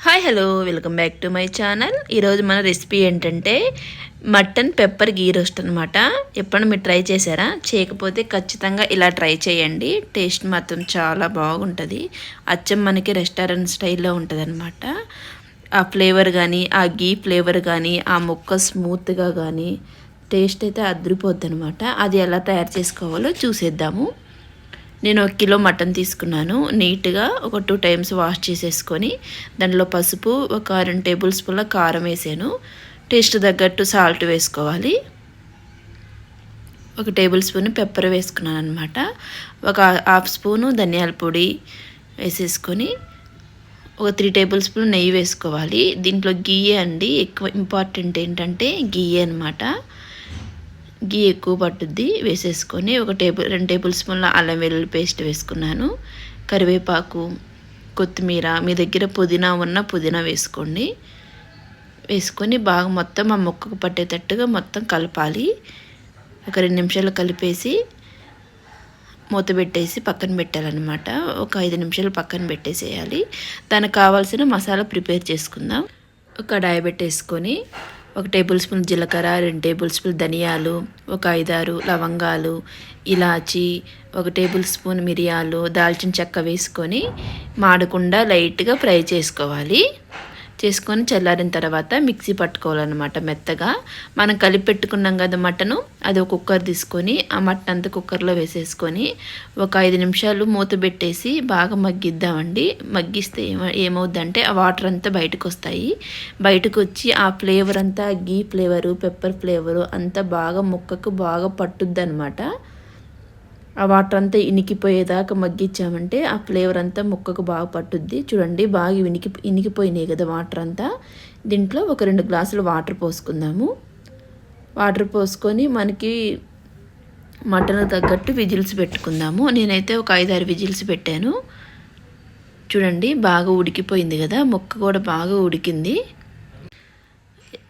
Hi hello welcome back to my channel. ఈరోజు మన recipe ఏంటంటే మటన్ పెప్పర్ గీ roast అనమాట. ఎప్పుడైనా మీరు ట్రై చేశారా? చేయకపోతే ఖచ్చితంగా ఇలా ట్రై చేయండి. టేస్ట్ మాత్రం చాలా బాగుంటుంది. అచ్చం మనకి రెస్టారెంట్ స్టైల్లో ఉంటుంది అనమాట. ఆ ఫ్లేవర్ కానీ, ఆ గీ ఫ్లేవర్ కానీ, ఆ ముక్క స్మూత్గా కానీ టేస్ట్ అయితే అదిరిపోద్ది అనమాట. అది ఎలా తయారు చేసుకోవాలో చూసేద్దాము. నేను 1 కిలో మటన్ తీసుకున్నాను. నీట్గా ఒక 2 టైమ్స్ వాష్ చేసేసుకొని దాంట్లో పసుపు, ఒక 2 టేబుల్ స్పూన్ల కారం వేసాను. టేస్ట్ తగ్గట్టు సాల్ట్ వేసుకోవాలి. 1 టేబుల్ స్పూన్ పెప్పర్ వేసుకున్నాను అనమాట. ఒక 1/2 స్పూను ధనియాల పొడి వేసేసుకొని ఒక 3 టేబుల్ స్పూన్ నెయ్యి వేసుకోవాలి. దీంట్లో గీయే అండి ఎక్కువ ఇంపార్టెంట్ ఏంటంటే గీయే అనమాట. గీ ఎక్కువ పట్టుద్ది. వేసేసుకొని 2 టేబుల్ స్పూన్ల అల్లం వెల్లుల్లి పేస్ట్ వేసుకున్నాను. కరివేపాకు, కొత్తిమీర, మీ దగ్గర పుదీనా వేసుకోండి. వేసుకొని బాగా మొత్తం ఆ ముక్కకు పట్టేటట్టుగా మొత్తం కలపాలి. ఒక 2 నిమిషాలు కలిపేసి మూత పెట్టేసి పక్కన పెట్టాలన్నమాట. ఒక 5 నిమిషాలు పక్కన పెట్టేసేయాలి. దానికి కావాల్సిన మసాలా ప్రిపేర్ చేసుకుందాం. ఒక కడాయి పెట్టేసుకొని 1 టేబుల్ స్పూన్ జీలకర్ర, 2 టేబుల్ స్పూన్ ధనియాలు, ఒక 5-6 లవంగాలు, ఇలాచి, 1 టేబుల్ స్పూన్ మిరియాలు, దాల్చిన చెక్క వేసుకొని మాడకుండా లైట్గా ఫ్రై చేసుకోవాలి. చేసుకొని చల్లారిన తర్వాత మిక్సీ పట్టుకోవాలన్నమాట మెత్తగా. మనం కలిపి పెట్టుకున్నాం కదా మటను, అది ఒక కుక్కర్ తీసుకొని ఆ మటన్ అంతా కుక్కర్లో వేసేసుకొని ఒక 5 నిమిషాలు మూత పెట్టేసి బాగా మగ్గిద్దామండి. మగ్గిస్తే ఏమవుద్దంటే ఆ వాటర్ అంతా బయటకు వస్తాయి. బయటకు వచ్చి ఆ ఫ్లేవర్ అంతా గీ ఫ్లేవరు, పెప్పర్ ఫ్లేవరు అంతా బాగా ముక్కకు బాగా పట్టుద్ది అనమాట. ఆ వాటర్ అంతా ఇనికిపోయేదాకా మగ్గించామంటే ఆ ఫ్లేవర్ అంతా ముక్కకు బాగా పట్టుద్ది. చూడండి బాగా ఇనికిపోయినాయి కదా వాటర్ అంతా. దీంట్లో ఒక 2 గ్లాసులు వాటర్ పోసుకుందాము. వాటర్ పోసుకొని మనకి మటన్ తగ్గట్టు విజిల్స్ పెట్టుకుందాము. నేనైతే ఒక 5-6 విజిల్స్ పెట్టాను. చూడండి బాగా ఉడికిపోయింది కదా, ముక్క కూడా బాగా ఉడికింది.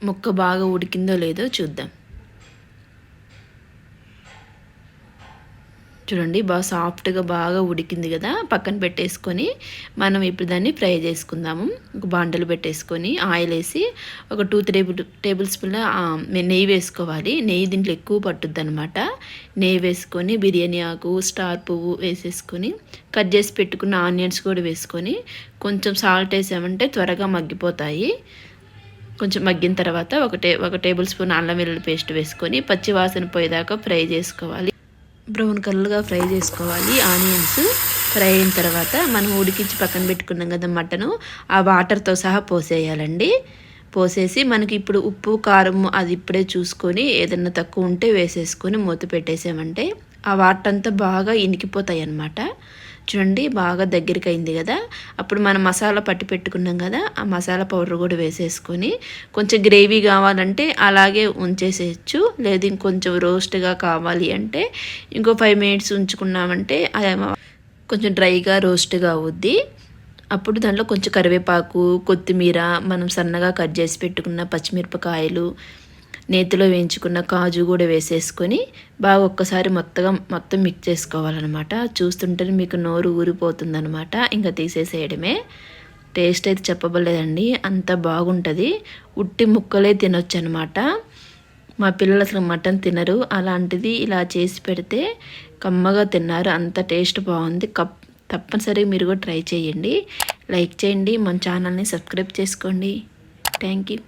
ముక్క బాగా ఉడికిందో లేదో చూద్దాం. చూడండి బాగా సాఫ్ట్గా బాగా ఉడికింది కదా. పక్కన పెట్టేసుకొని మనం ఇప్పుడు దాన్ని ఫ్రై చేసుకుందాము. ఒక బాండలు పెట్టేసుకొని ఆయిల్ వేసి ఒక 2 టేబుల్ స్పూన్ల నెయ్యి వేసుకోవాలి. నెయ్యి దీంట్లో ఎక్కువ పట్టుద్ది అనమాట. నెయ్యి వేసుకొని బిర్యానీ ఆకు, స్టార్ పువ్వు వేసేసుకొని కట్ చేసి పెట్టుకున్న ఆనియన్స్ కూడా వేసుకొని కొంచెం సాల్ట్ వేసామంటే త్వరగా మగ్గిపోతాయి. కొంచెం మగ్గిన తర్వాత ఒక టేబుల్ స్పూన్ అల్లం వెల్లుల్లి పేస్ట్ వేసుకొని పచ్చి వాసన పోయేదాకా ఫ్రై చేసుకోవాలి. బ్రౌన్ కలర్గా ఫ్రై చేసుకోవాలి. ఆనియన్స్ ఫ్రై అయిన తర్వాత మనం ఉడికించి పక్కన పెట్టుకున్నాం కదా మటను, ఆ వాటర్తో సహా పోసేయాలండి. పోసేసి మనకి ఇప్పుడు ఉప్పు కారం అది ఇప్పుడే చూసుకొని ఏదన్నా తక్కువ ఉంటే వేసేసుకొని మూత పెట్టేసామంటే ఆ వాటర్ అంతా బాగా ఇనికిపోతాయి అన్నమాట. చూడండి బాగా దగ్గరికి అయింది కదా. అప్పుడు మనం మసాలా పట్టి పెట్టుకున్నాం కదా, ఆ మసాలా పౌడర్ కూడా వేసేసుకొని కొంచెం గ్రేవీ కావాలంటే అలాగే ఉంచేసేయచ్చు. లేదు ఇంకొంచెం రోస్ట్గా కావాలి అంటే ఇంకో 5 మినిట్స్ ఉంచుకున్నామంటే కొంచెం డ్రైగా రోస్ట్గా అవుద్ది. అప్పుడు దాంట్లో కొంచెం కరివేపాకు, కొత్తిమీర, మనం సన్నగా కట్ చేసి పెట్టుకున్న పచ్చిమిరపకాయలు, నేతిలో వేయించుకున్న కాజు కూడా వేసేసుకొని బాగా ఒక్కసారి మొత్తం మిక్స్ చేసుకోవాలన్నమాట. చూస్తుంటే మీకు నోరు ఊరిపోతుందనమాట. ఇంకా తీసేసేయడమే. టేస్ట్ అయితే చెప్పబడలేదండి, అంత బాగుంటుంది. ఉట్టి ముక్కలే తినొచ్చు అనమాట. మా పిల్లలు అసలు మటన్ తినరు, అలాంటిది ఇలా చేసి పెడితే కమ్మగా తిన్నారు. అంత టేస్ట్ బాగుంది. తప్పనిసరిగా మీరు కూడా ట్రై చేయండి. లైక్ చేయండి, మన ఛానల్ని సబ్స్క్రైబ్ చేసుకోండి. Thank you.